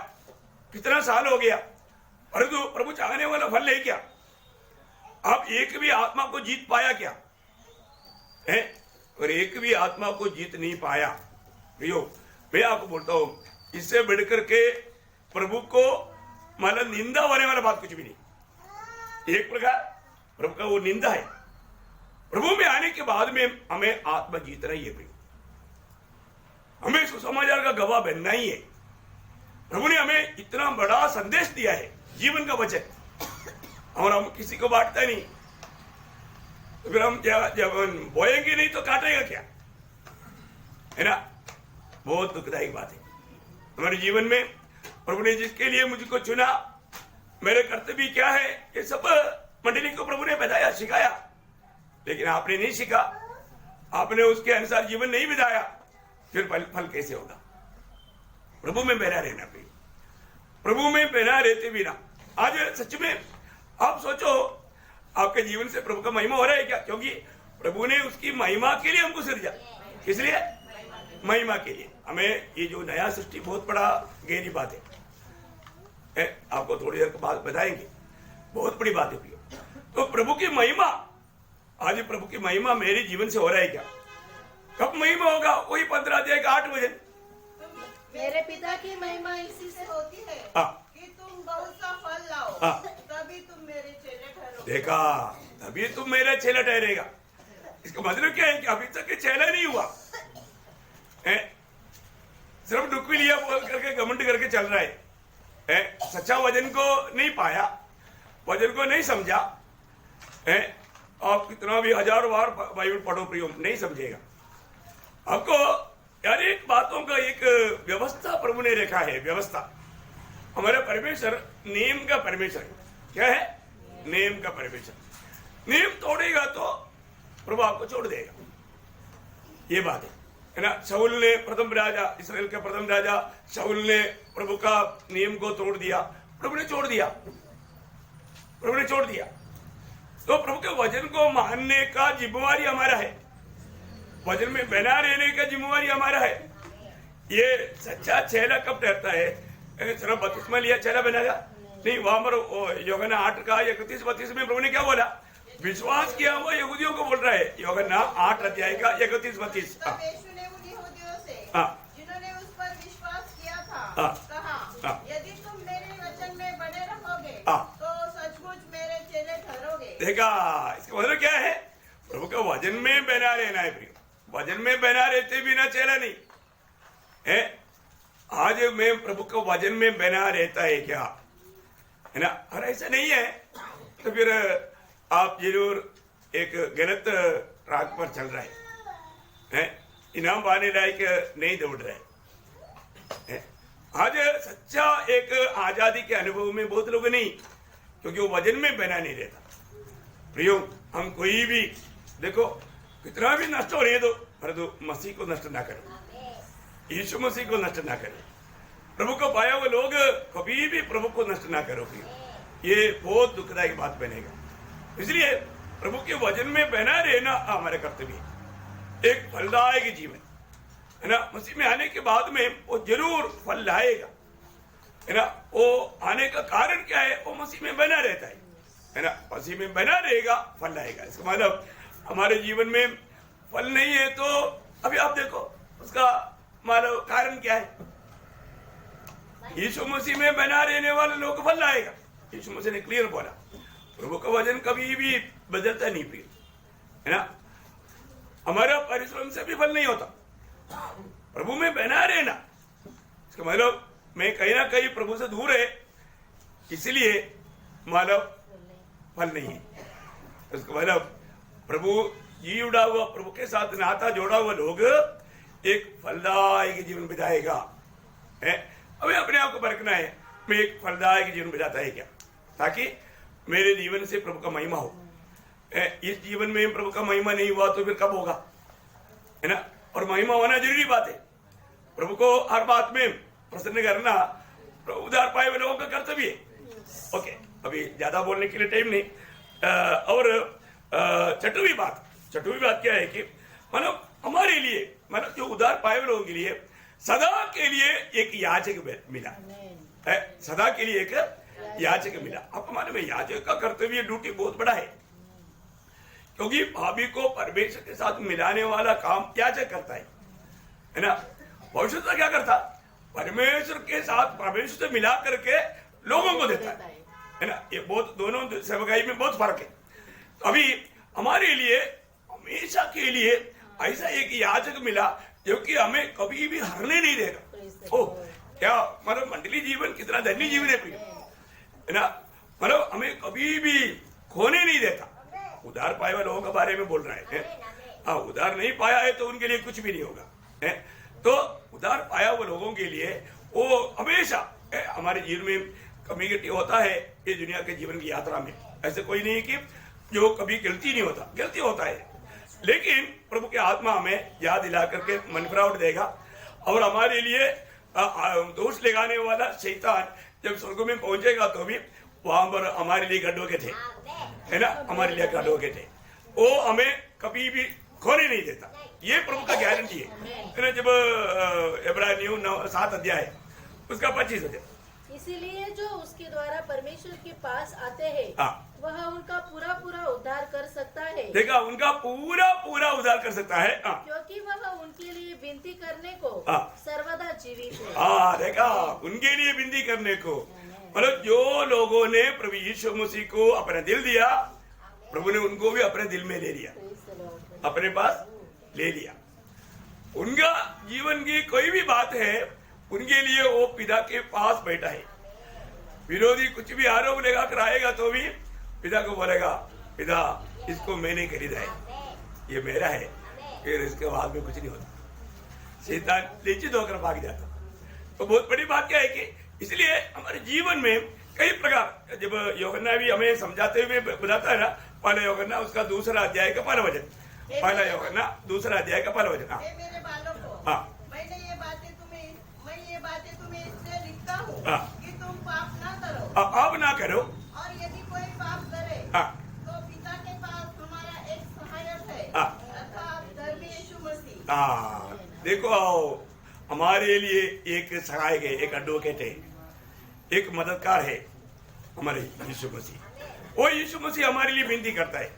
कितना साल हो गया, परंतु प्रभु चाहने वाला फल है क्या? आप एक भी आत्मा को जीत पाया क्या है? और एक भी आत्मा को जीत नहीं पाया। प्रियो, मैं आपको बोलता हूं, इससे बढ़कर के प्रभु को मतलब निंदा होने वाला बात कुछ भी नहीं। एक प्रकार प्रभु का वो निंदा है। प्रभु में आने के बाद में हमें आत्मा जीतना ही है प्रियो, हमें सुसमाचार का गवाह बनना ही है। प्रभु ने हमें इतना बड़ा संदेश दिया है, जीवन का वचन, और हम किसी को बांटता नहीं, तो फिर हम जब बोएंगे नहीं तो काटेगा क्या, है ना। बहुत दुखदायक बात है हमारे जीवन में। प्रभु ने जिसके लिए मुझको चुना, मेरे कर्तव्य क्या है, ये सब मंडली को प्रभु ने बताया, सिखाया, लेकिन आपने नहीं सीखा, आपने उसके अनुसार जीवन नहीं बिताया, फिर फल कैसे होगा? प्रभु में बना रहना भी, प्रभु में बना रहते बिना। आज सच में आप सोचो, आपके जीवन से प्रभु का महिमा हो रहा है क्या? क्योंकि प्रभु ने उसकी महिमा के लिए हमको सृजा। किस लिए? महिमा के लिए। हमें ये जो नया सृष्टि बहुत बड़ा गहरी बात है, आपको थोड़ी देर बाद बताएंगे, बहुत बड़ी बात है। तो प्रभु की महिमा, आज प्रभु की महिमा मेरे जीवन से हो रहा है क्या? कब महिमा होगा? वही 15 अध्याय का 8 बजे। मेरे पिता की महिमा इसी से होती है कि तुम बहुत सा फल लाओ, तभी तुम मेरे चेले ठहरोगे। देखा, तभी तुम मेरा चेला ठहरेगा। इसका मतलब क्या है कि अभी तक चेला नहीं हुआ है, सिर्फ डुक्की लिया बोल करके घमंड करके चल रहा है, सच्चा वचन को नहीं पाया, वचन को नहीं समझा है। आप कितना भी 1000 बार बाइबल पढ़ो प्रियो, नहीं समझेगा आपको। यार, एक बातों का एक व्यवस्था प्रभु ने रखा है, व्यवस्था। हमारा परमेश्वर नियम का परमेश्वर है। क्या है? नियम का परमेश्वर। नियम तोड़ेगा तो प्रभु आपको छोड़ देगा, ये बात है ना। शाऊल ने प्रथम राजा, इस्राएल का प्रथम राजा शाऊल ने प्रभु का नियम को तोड़ दिया, प्रभु ने छोड़ दिया, प्रभु ने छोड़ दिया। तो प्रभु के वचन को मानने का जिम्मेवारी हमारा है, वचन में बना रहने का जिम्मेवारी हमारा है। ये सच्चा चेला कब ठहरता है? सिर्फ बपतिस्मा लिया चेला बनेगा नहीं। वहां पर यूहन्ना 8 का 31-32 में प्रभु ने क्या बोला? विश्वास किया हुआ यहूदियों को बोल रहा है, यूहन्ना 8 अध्याय का 31-32। तब यीशु ने उन यहूदियों से जिन्होंने उस पर विश्वास किया था कहा, यदि तुम मेरे वचन में बने रहोगे तो सचमुच मेरे चेले ठहरोगे। देखा, इसका मतलब क्या है? प्रभु का वचन में बना रहना है प्रिय। वचन में बना रहते बिना चेला नहीं है। आज मैं प्रभु का वचन में बना रहता है क्या, है ना? और ऐसा नहीं है तो फिर आप जरूर एक गलत ट्रैक पर चल रहे हैं, इनाम पाने लायक नहीं दौड़ रहे हैं। आज सच्चा एक आजादी के अनुभव में बहुत लोग नहीं, क्योंकि वो वचन में बना नहीं रहता। प्रियो, हम कोई भी देखो कितना भी नष्ट हो रही है, तो परंतु मसीह को नष्ट ना करें, यीशु मसीह को नष्ट ना करें। प्रभु को पाया हुए लोग कभी भी प्रभु को नष्ट ना करोगे, ये बहुत दुखदायक बात बनेगा। इसलिए प्रभु के वचन में बना रहना हमारे कर्तव्य है। एक फलदायक जीवन, है ना, मसीह में आने के बाद में वो जरूर फल लाएगा, है ना। वो आने का कारण क्या है? वो मसीह में बना रहता है ना, मसीह में बना रहेगा, फल लाएगा। इसका मतलब हमारे जीवन में फल नहीं है तो अभी आप देखो उसका मतलब कारण क्या है? यीशु मसीह में बना रहने वाले लोग को फल लाएगा। यीशु मसीह ने क्लियर बोला, प्रभु का वचन कभी भी बदलता नहीं प्रिय, है ना। हमारा परिश्रम से भी फल नहीं होता, प्रभु में बना रहना। इसका मतलब मैं कहीं ना कहीं प्रभु से दूर है, इसलिए मतलब फल नहीं है। इसका मतलब प्रभु जी उड़ा हुआ, प्रभु के साथ नाता जोड़ा हुआ लोग एक फलदायक जीवन बिताएगा। हमें अपने आप को परखना है, मैं एक फलदायक जीवन बिताता है क्या, ताकि मेरे जीवन से प्रभु का महिमा हो। इस जीवन में प्रभु का महिमा नहीं हुआ तो फिर कब होगा, है ना। और महिमा होना जरूरी बात है। प्रभु को हर बात में प्रसन्न करना उधार पाए हुए लोगों का कर्तव्य है। ओके, अभी ज्यादा बोलने के लिए टाइम नहीं। और छठवीं बात क्या है कि मतलब हमारे लिए, मतलब जो उधार पाए हुए लोगों के लिए सदा के लिए एक याचक मिला है, सदा के लिए एक याचक मिला। आपको मालूम है याचक का कर्तव्य ड्यूटी बहुत बड़ा है, क्योंकि भाभी को परमेश्वर के साथ मिलाने वाला काम याचक करता है ना। भविष्य क्या करता? परमेश्वर के साथ परमेश्वर से मिला करके लोगों को देता है ना। ये बहुत, दोनों सेवकाई में बहुत फर्क है। अभी हमारे लिए हमेशा के लिए ऐसा एक याचक मिला जो कि हमें कभी भी हारने नहीं देगा। ओ क्या मतलब मंडली जीवन कितना धन्य जीवन है ना, मतलब हमें कभी भी खोने नहीं देता। उधार पाए हुए लोगों के बारे में बोल रहे हैं। हाँ, उधार नहीं पाया है तो उनके लिए कुछ भी नहीं होगा है। तो उधार पाया हुए लोगों के लिए वो हमेशा हमारे जीवन में कम्युनिटी होता है। ये दुनिया के जीवन की यात्रा में ऐसे कोई नहीं है कि जो कभी गलती नहीं होता, गलती होता है, लेकिन प्रभु के आत्मा हमें याद दिला करके मन फिरावट देगा। और हमारे लिए दोष लगाने वाला शैतान जब स्वर्ग में पहुंचेगा तो भी वहां पर हमारे लिए गड्ढों के थे, है ना, हमारे लिए गड्ढों के थे। वो हमें कभी भी खोने नहीं देता, ये प्रभु का गारंटी है ना। जब इब्रानियों 7 अध्याय उसका 25 अध्याय, इसीलिए जो उसके द्वारा परमेश्वर के पास आते हैं वह उनका पूरा पूरा उद्धार कर सकता है। देखा, उनका पूरा पूरा उद्धार कर सकता है, क्योंकि वह उनके लिए विनती करने को सर्वदा जीवित है। देखा, उनके लिए विनती करने को, मतलब जो लोगों ने प्रभु यीशु मसीह को अपना दिल दिया, प्रभु ने उनको भी अपने दिल में ले लिया, अपने पास ले लिया। उनका जीवन की कोई भी बात है, उनके लिए वो पिता के पास बैठा है। विरोधी कुछ भी आरोप लगा कर आएगा तो भी पिता को बोलेगा, पिता इसको मैंने खरीदा है, ये मेरा है, फिर इसके बाद में कुछ नहीं होता। शैतान निश्चित होकर भाग जाता। तो बहुत बड़ी बात क्या है कि इसलिए हमारे जीवन में कई प्रकार, जब यूहन्ना भी हमें समझाते हुए बताता है ना, पहला यूहन्ना उसका 2 अध्याय का 1 वचन, पहला यूहन्ना 2 अध्याय का 1 वचन। मेरे बालों को, मैंने ये बातें तुम्हें इसलिए लिखता हूँ कि तुम पाप ना करो। पाप ना करो, और यदि कोई पाप करे तो पिता के पास हमारा एक सहायक है, अर्थात धर्मी यीशु मसीह। देखो, हमारे लिए एक सहायक है, एक एडवोकेट है, एक मददगार है, हमारे यीशु मसीह। वो यीशु मसीह हमारे लिए विनती करता है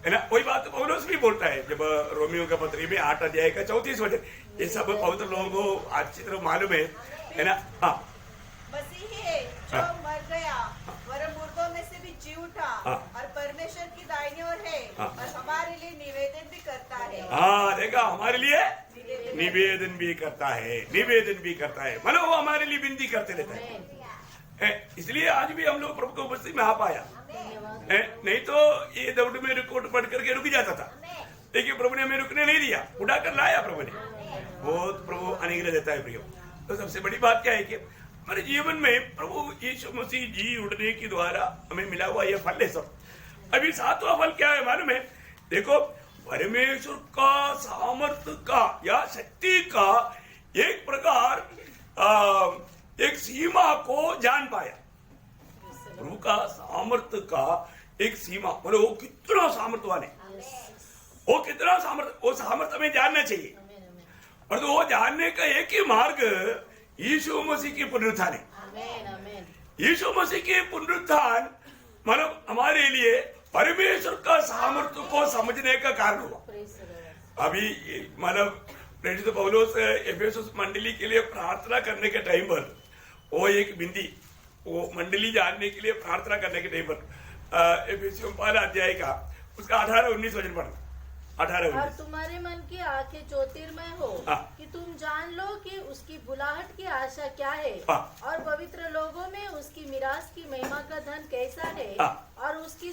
ना। वही बात पौलुस भी बोलता है जब रोमियो का पत्री में 8 अध्याय का 34 वचन। ये सब पवित्र लोगों को अच्छी तरह मालूम है ना। मसीह है जो मर गया, वरन मुर्दों में से भी जी उठा और परमेश्वर की दाहिनी ओर है और हमारे लिए निवेदन भी करता है। देखा, हमारे लिए निवेदन भी करता है, निवेदन भी करता है, मतलब वो हमारे लिए विनती करते रहता है। इसलिए आज भी हम लोग प्रभु को उपस्थिति में आ पाया, नहीं तो ये दौड़ में रिकॉर्ड पढ़ करके रुक जाता था, लेकिन प्रभु ने हमें रुकने नहीं दिया, उठा कर लाया प्रभु ने। बहुत प्रभु अनुग्रह देता है प्रियो। तो सबसे बड़ी बात क्या है कि हमारे जीवन में प्रभु यीशु मसीह जी उठने के द्वारा हमें मिला हुआ यह फल है सब। अभी 7वां फल क्या है मालूम है? देखो, परमेश्वर का सामर्थ्य का या शक्ति का एक प्रकार एक सीमा को जान पाया। प्रभु का सामर्थ्य का एक सीमा, बोले वो कितना सामर्थ्यवान है, वो कितना सामर्थ्य, वो सामर्थ्य हमें जानना चाहिए। और तो वो जानने का एक ही मार्ग यीशु मसीह की पुनरुत्थान है। आमेन आमेन। यीशु मसीह के पुनरुत्थान मतलब हमारे लिए परमेश्वर का सामर्थ्य को समझने का कारण हुआ। Praise the Lord. अभी मतलब प्रेरित पौलुस एफेसुस मंडली के लिए प्रार्थना करने के टाइम पर वो एक बिंदी वो मंडली जानने के लिए प्रार्थना करने के टाइम पर एफेसियों 5 अध्याय का उसका 18-19 वचन पढ़ना। 18-19 और तुम्हारे मन की आंखें ज्योतिर्मय हो हाँ। कि तुम जान लो कि उसकी बुलाहट की आशा क्या है हाँ। और पवित्र लोगों में उसकी मिरास की महिमा का धन कैसा है हाँ। और उसकी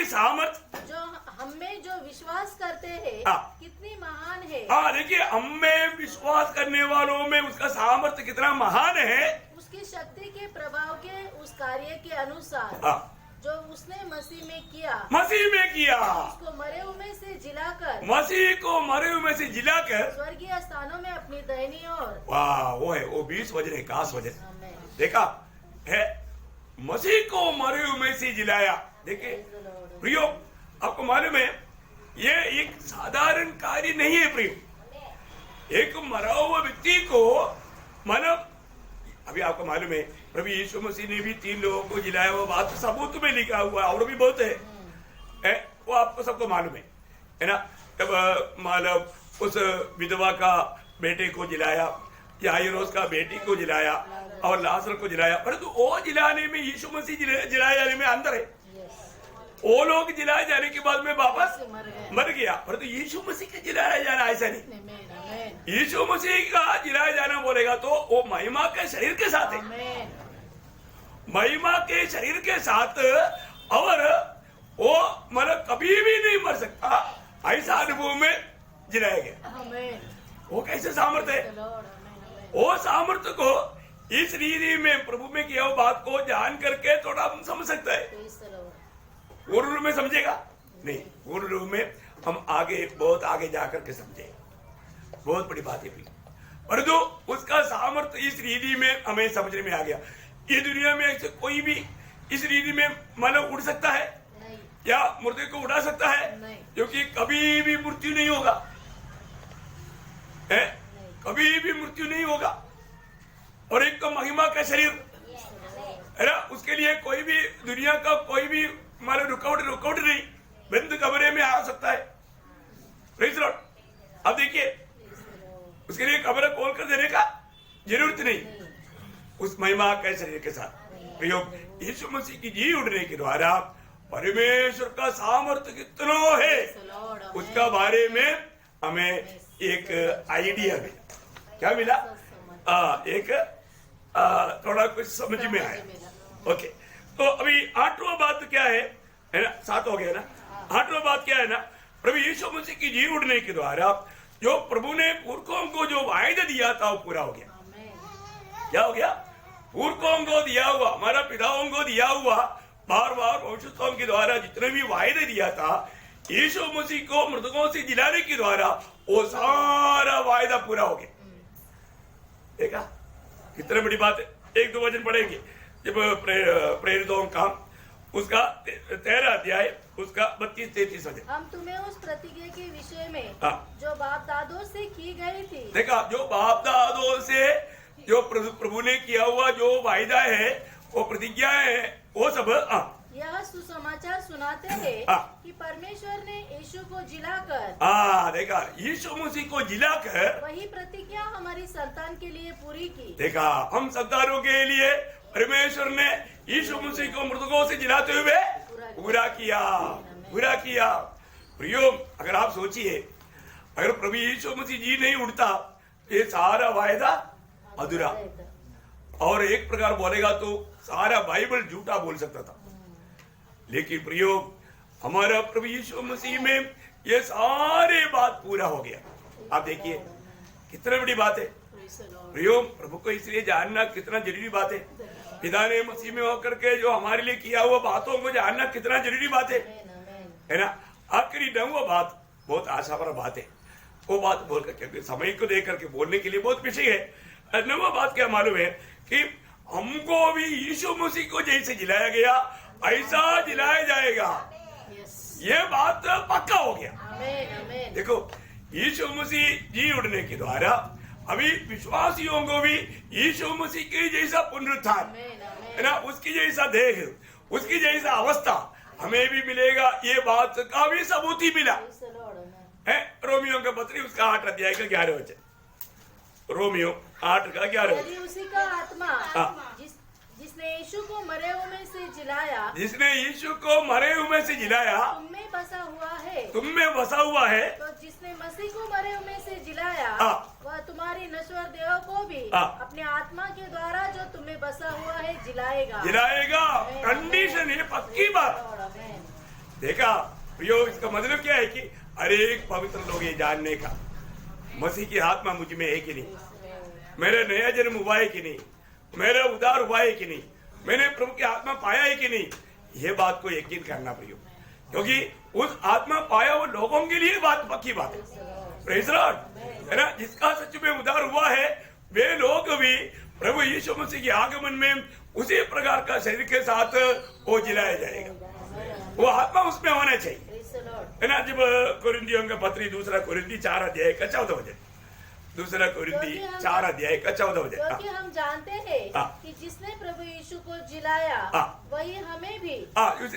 सामर्थ जो हमें जो विश्वास करते हैं हाँ। कितनी महान है। हाँ देखिए, हमें विश्वास करने वालों में उसका सामर्थ्य कितना महान है। उसकी शक्ति के प्रभाव के उस कार्य के अनुसार हाँ। जो उसने मसीह में किया उसको मरे हुए में से जिलाकर मसीह को मरे हुए में से जिलाकर स्वर्गीय स्थानों में अपनी दाहिनी ओर। वाह, वो है वो 20 वचन है, 21 वचन आमेन। देखा है, मसीह को मरे हुए में से जिलाया। देखिए प्रियो, आपको मालूम है ये एक साधारण कार्य नहीं है प्रियो। एक मरा हुआ व्यक्ति को मतलब अभी आपको मालूम है प्रभु यीशु मसीह ने भी 3 लोगों को जिलाया, वो बात सबूत में लिखा हुआ है और भी बहुत है वो आपको सबको मालूम है ना। जब मतलब उस विधवा का बेटे को जिलाया, याइरोस का बेटी को जिलाया और लाजर को जिलाया, परंतु वो जिलाने में यीशु मसीह जिलाए जाने में अंदर है। वो लोग जिलाए जाने के बाद में वापस मर गया, परंतु यीशु मसीह के जिलाया जाना ऐसा नहीं। आमेन आमेन। यीशु मसीह का जिलाया जाना बोलेगा तो वो महिमा के शरीर के साथ है, आमेन। महिमा के शरीर के साथ, और वो मतलब कभी भी नहीं मर सकता ऐसा अनुभव में जिलाया गया। आमेन। वो कैसे सामर्थ्य है? लॉर्ड आमेन आमेन। वो सामर्थ्य को इस रीति में प्रभु में किया हुआ बात को जान करके थोड़ा हम समझ सकता है। Praise the Lord. पूर्ण रूप में समझेगा नहीं, पूर्ण रूप में हम आगे बहुत आगे जाकर के समझे, बहुत बड़ी बात है। परंतु उसका सामर्थ्य इस रीति में हमें समझने में आ गया। ये दुनिया में ऐसे कोई भी इस रीति में मानव उड़ सकता है नहीं या मुर्दे को उड़ा सकता है, नहीं। क्योंकि कभी भी मृत्यु नहीं होगा है, कभी भी मृत्यु नहीं होगा। और एक तो महिमा का शरीर है ना, उसके लिए कोई भी दुनिया का कोई भी मानो रुकावट नहीं, बंद कमरे में आ सकता है। Praise Lord. अब देखिए, उसके लिए कमरा खोल कर देने का जरूरत नहीं, उस महिमा के शरीर के साथ प्रयोग यीशु मसीह की जी उड़ने के द्वारा परमेश्वर का सामर्थ्य कितना है उसका बारे में हमें एक आइडिया मिला। क्या मिला? एक थोड़ा कुछ समझ में आया। ओके, तो अभी 8वां बात क्या है ना, 7 हो गया ना। 8वां बात क्या है ना, प्रभु यीशु मसीह की जी उड़ने के द्वारा जो प्रभु ने पुरखों को जो वायदा दिया था वो पूरा हो गया। क्या हो गया? पुरखों को दिया हुआ, हमारा पिताओं को दिया हुआ बार बार भविष्यवाणियों के द्वारा जितने भी वायदे दिया था, यीशु मसीह को मृतकों से जिलाने के द्वारा वो सारा वायदा पूरा हो गया। देखा कितनी बड़ी बात है। 1-2 वचन पढ़ेंगे। जब प्रेरितों का उसका 13 अध्याय उसका 32-33 वचन। हम तुम्हें उस प्रतिज्ञा के विषय में हाँ। जो बाप दादों से की गई थी। देखा, जो बाप दादों से जो प्रभु ने किया हुआ जो वायदा है, वो प्रतिज्ञा है, वो सब यह सुसमाचार सुनाते हैं हाँ। कि परमेश्वर ने यीशु को जिलाकर, देखा, यीशु मसीह को जिलाकर वही प्रतिज्ञा हमारी संतान के लिए पूरी की। देखा, हम संतानों के लिए परमेश्वर ने यीशु मसीह को मृतकों से जिलाते हुए पूरा किया। प्रियो, अगर आप सोचिए, अगर प्रभु यीशु मसीह जी नहीं उठता, ये सारा वायदा अधूरा, और एक प्रकार बोलेगा तो सारा बाइबल झूठा बोल सकता था। लेकिन प्रियो, हमारा प्रभु यीशु मसीह में ये सारे बात पूरा हो गया। आप देखिए कितनी बड़ी बात है प्रियो। प्रभु को इसलिए जानना कितना जरूरी बात है। पिता ने मसीह में होकर के जो हमारे लिए किया हुआ बातों को जानना कितना जरूरी बात है ना। आखिरी 9वां बात बहुत आशा भरा बात है। वो बात बोल कर, क्योंकि समय को देख करके बोलने के लिए बहुत विषय है। 9वां बात क्या मालूम है कि हमको भी यीशु मसीह को जैसे जिलाया गया ऐसा जिलाया जाएगा। ये बात पक्का हो गया। आमेन, आमेन। देखो, यीशु मसीह जी उठने के द्वारा अभी विश्वासियों को भी यीशु मसीह के जैसा पुनरुत्थान है ना, उसकी जैसा देह, उसकी जैसा अवस्था हमें भी मिलेगा। ये बात का भी सबूत ही मिला है रोमियो का पत्री उसका 8 अध्याय का 11 वचन। रोमियो 8 का 11 यदि उसी का आत्मा जिसने यीशु को मरे हुए में से जिलाया, जिसने यीशु को मरे हुए से जिलाया, तुम में बसा हुआ है, तुम में बसा हुआ है, तो जिसने मसीह को मरे हुए में से जिलाया, वह तुम्हारी नश्वर देह को भी अपने आत्मा के द्वारा जो तुम्हें बसा हुआ है जिलाएगा। जिलाएगा, कंडीशन है, पक्की बात। देखा प्रियो, इसका मतलब क्या है कि हर एक पवित्र लोग ये जानने का मसीह की आत्मा मुझ में है कि नहीं, मेरा नया जन्म हुआ है कि नहीं, मेरा उद्धार हुआ है कि नहीं, मैंने प्रभु की आत्मा पाया है कि नहीं, ये बात को यकीन करना प्रियो, क्योंकि उस आत्मा पाया वो लोगों के लिए बात पक्की बात है। प्रेज़ लॉर्ड, है ना, जिसका सच में उद्धार हुआ है वे लोग भी प्रभु यीशु मसीह के आगमन में उसी प्रकार का शरीर के साथ वो जिलाया जाएगा। वो आत्मा उसमें होना चाहिए, है ना। जब कुरिन्थियों का पत्री 2 कुरिन्थी 4 अध्याय का 14 वचन, 2 कुरिन्थी 4 अध्याय का 14 वचन। क्योंकि हम जानते हैं कि जिसने प्रभु यीशु को जिलाया वही हमें भी,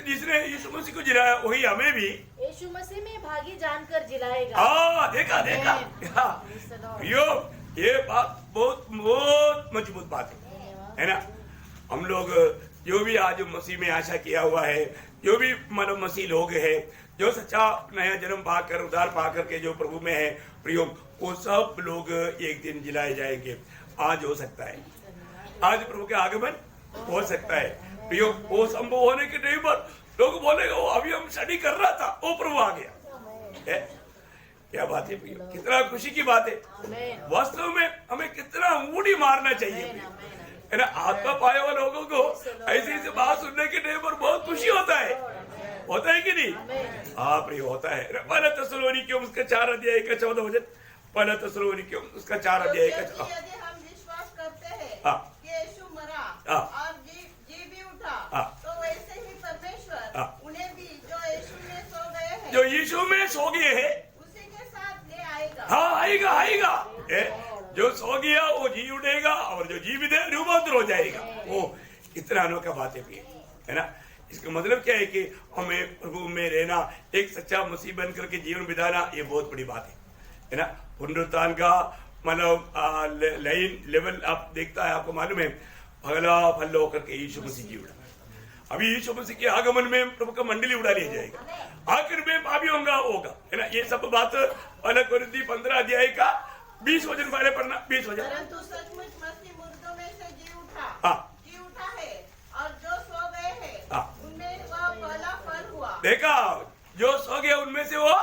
जिसने यीशु मसीह को जिलाया वही हमें भी यीशु मसीह में भागी जानकर जिलाएगा। देखा ये बात बहुत बहुत मजबूत बात है ना। हम लोग जो भी आज मसीह में आशा किया हुआ है, जो भी मानव मसीह लोग है, जो सच्चा नया जन्म पाकर उद्धार पाकर के जो प्रभु में है प्रियो, वो सब लोग एक दिन जिलाए जाएंगे। आज हो सकता है, आज प्रभु के आगमन हो सकता है प्रियो। वो संभव होने के टाइम पर लोग बोलेगा वो अभी हम स्टडी कर रहा था, वो प्रभु आ गया है। क्या बात है प्रियो, कितना खुशी की बात है। वास्तव में हमें कितना ऊँडी मारना चाहिए है ना। आत्मा पाए हुए लोगों को ऐसी ऐसी बात सुनने के टाइम पर बहुत खुशी होता है कि नहीं? हाँ प्रिय, होता है। पहला थिस्सलुनीकियों उसका 4 अध्याय का 14 वचन, पहला थिस्सलुनीकियों उसका 4 अध्याय का 14। यदि हम विश्वास करते हैं कि यीशु मरा और जी भी उठा, तो वैसे ही परमेश्वर उन्हें भी जो यीशु में सो गए हैं, जो यीशु में सो गए हैं, उसी के साथ ले आएगा। हाँ, आएगा। जो सो गया वो जी उठेगा और जो जीवित है रूपांतर हो जाएगा। वो कितना अनोखा बात है ना। इसका मतलब क्या है कि हमें प्रभु में रहना, एक सच्चा मसीह बन करके जीवन बिताना, ये बहुत बड़ी बात है ना। पुनरुत्थान का मतलब लेवल आप देखता है, आपको मालूम है, पगला फल होकर के यीशु मसीह जी उड़ा। अभी यीशु मसीह के आगमन में प्रभु का मंडली उड़ा लिया जाएगा, आखिर में पापियों का होगा, है ना। ये सब बात पहला कुरिन्थी 15 अध्याय का 20 वचन पहले पढ़ना, 20 वचन। परंतु सचमुच मसीह मुर्दों में से जी उठा है और जो सो गए हैं उनमें वह पहला फल हुआ। देखा, जो सो गया उनमें से वो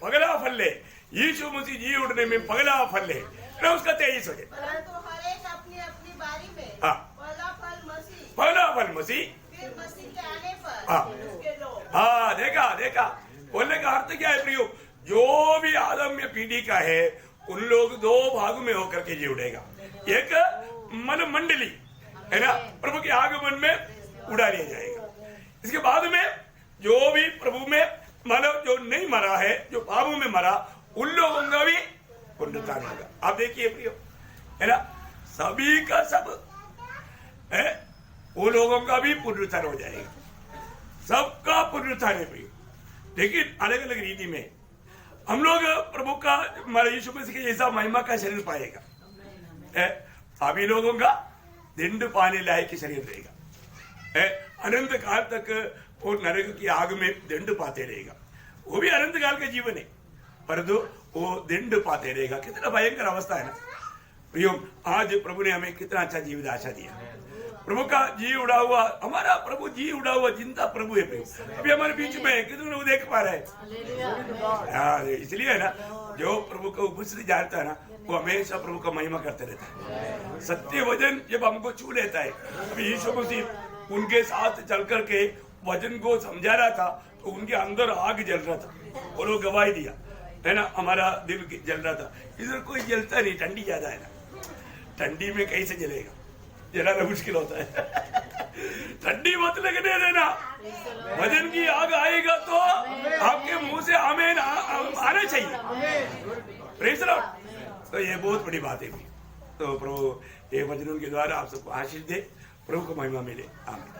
पगला फल ले। यीशु मसीह जी उठने में पगला फल ले ना, उसका 23 वचन। परंतु हर एक अपनी अपनी बारी में पहला फल मसीह, फिर मसीह के आने पर उसके लोग। देखा बोलने का अर्थ क्या है प्रियो? जो भी आदम्य पीढ़ी का है उन लोग 2 भागों में होकर के जी उठेगा। एक मन मंडली है ना, प्रभु के आगमन में उड़ा लिया जाएगा। इसके बाद में जो भी प्रभु में मतलब जो नहीं मरा है, जो पापों में मरा, उन लोगों का भी पुनरुत्थान होगा। आप देखिए प्रियो, है ना, सभी का सब है, वो लोगों का भी पुनरुत्थान हो जाएगा। सबका पुनरुत्थान है प्रियो, लेकिन अलग अलग रीति में। हम लोग प्रभु का हमारे यीशु मसीह के जैसा महिमा का शरीर पाएगा। सभी लोगों का दंड पाने लायक शरीर रहेगा। अनंत काल तक वो नरक की आग में दंड पाते रहेगा। वो भी अनंत काल का जीवन है, परंतु वो दंड पाते रहेगा। कितना भयंकर अवस्था है ना प्रियो। आज प्रभु ने हमें कितना अच्छा जीवित आशा दिया। प्रभु का जी उड़ा हुआ, हमारा प्रभु जी उड़ा हुआ जिंदा प्रभु है प्रियो। अभी हमारे बीच में है, कितने लोग देख पा रहे हैं। इसलिए है ना, जो प्रभु को उपस्थिति जानता है ना, वो हमेशा प्रभु का महिमा करते रहता है। सत्य वचन जब हमको छू लेता है, अभी यीशु मसीह उनके साथ चल करके वचन को समझा रहा था, तो उनके अंदर आग जल रहा था। वो लोग गवाही दिया, है ना, हमारा दिल जल रहा था। इधर कोई जलता नहीं, ठंडी ज्यादा है ना, ठंडी में कैसे जलेगा, जलाना मुश्किल होता है। ठंडी मत लगने देना। भजन की आग आएगा तो आपके मुंह से आमीन आना चाहिए। Praise the Lord. तो ये बहुत बड़ी बात है। तो प्रभु ये भजनों के द्वारा आप सबको आशीष दे, प्रभु को महिमा मिले। आमीन।